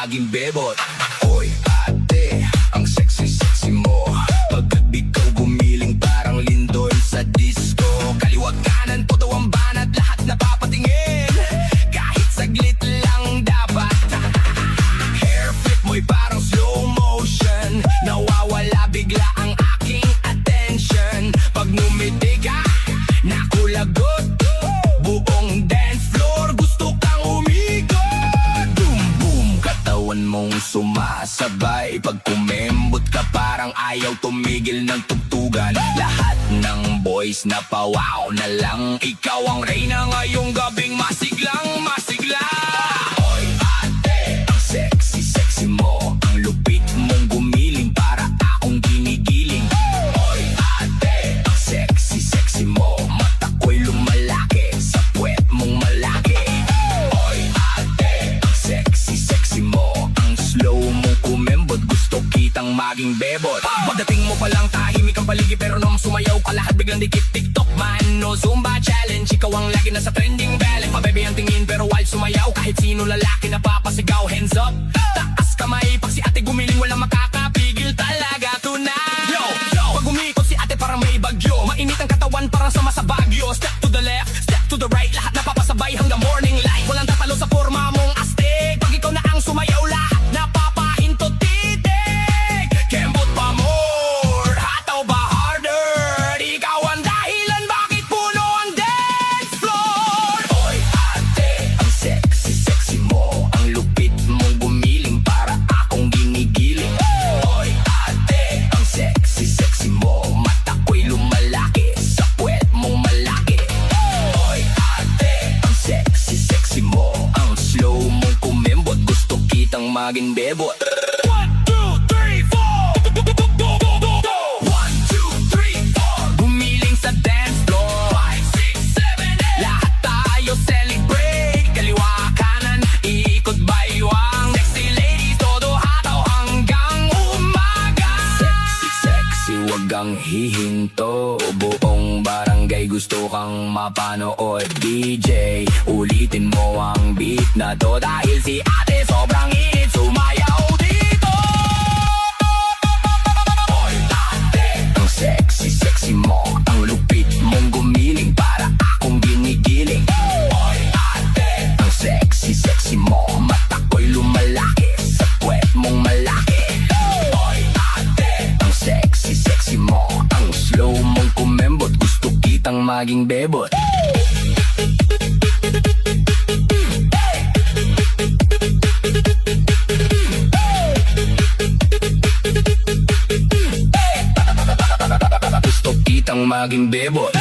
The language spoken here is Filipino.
maging bebot. Hoy ate, ang sexy-sexy mo. Pagkat ikaw gumiling parang lindol sa disco. Kaliwag kanan po daw ang banat, lahat napapatingin. Kahit saglit lang dapat. Hair flip mo'y parang slow motion. Nawawala bigla ang aking attention. Pag numiti ka, nakulagot. Buong dance floor gusto kang umikot. Boom boom, katawan mong sumasabay. Pag kumembot ka parang ayaw tumigil ng tugtugan. Lahat ng boys na pawaw na lang. Ikaw ang reyna ngayong gabing masiglang masigla. Hoy ate, ang sexy-sexy mo. Ang lupit mong gumiling para akong ginigiling. Hoy ate, ang sexy-sexy mo. Mata ko'y lumalaki sa puwet mong malaki. Hoy ate, ang sexy-sexy mo. Ang slow mong kumembot, gusto kitang maging bebot. Pagdating mo palang tahimik ang paligid, pero nung sumayaw ka lahat biglang dikit. TikTok man no Zumba challenge, ikaw ang lagi nasa trending bell. Pabebe ang tingin pero while sumayaw, kahit sino lalaki napapasigaw. Hands up, taas kamay. Pag si ate gumiling walang makakapigil talaga tonight. Yo, pag umikot si ate parang may bagyo. Mainit ang katawan parang sama sa Bagyo. Step to the left, step to the right, lahat napapasabay hanggang morning light. Walang tatalo sa forma mong astig. Pag ikaw na ang sumayaw lahat napapahinto titig. Kembot pa more, hataw ba harder? Ikaw ang dahilan bakit puno ang dance floor. Hoy ate, ang sexy-sexy mo. Ang lupit mong gumiling para akong ginigiling. Hoy ate, ang sexy-sexy mo. Mata ko'y lumalaki sa puwet mong malaki. Hoy ate, ang sexy-sexy mo. Ang slow mong kumembot, gusto kitang maging bebot. 1, 2, 3, 4. 1, 2, 3, 4. Gumiling sa dance floor. 5, 6, 7, 8. Lahat tayo celebrate. Kaliwa kanan, ikot baywang. Sexy ladies, todo hataw hanggang umaga. Sexy, wag kang hihinto. Buong barangay gusto kang mapanood. DJ, ulitin mo ang beat na to. Dahil si ate sobrang init, sumayaw dito. Hoy ate, ang sexy-sexy mo. Ang lupit mong gumiling para akong ginigiling. Hoy ate, ang sexy-sexy mo. Mata ko'y lumalaki sa puwet mong malaki. Hoy ate, ang sexy-sexy mo. Ang slow mong kumembot, gusto kitang maging bebot. Gusto kitang maging bebot.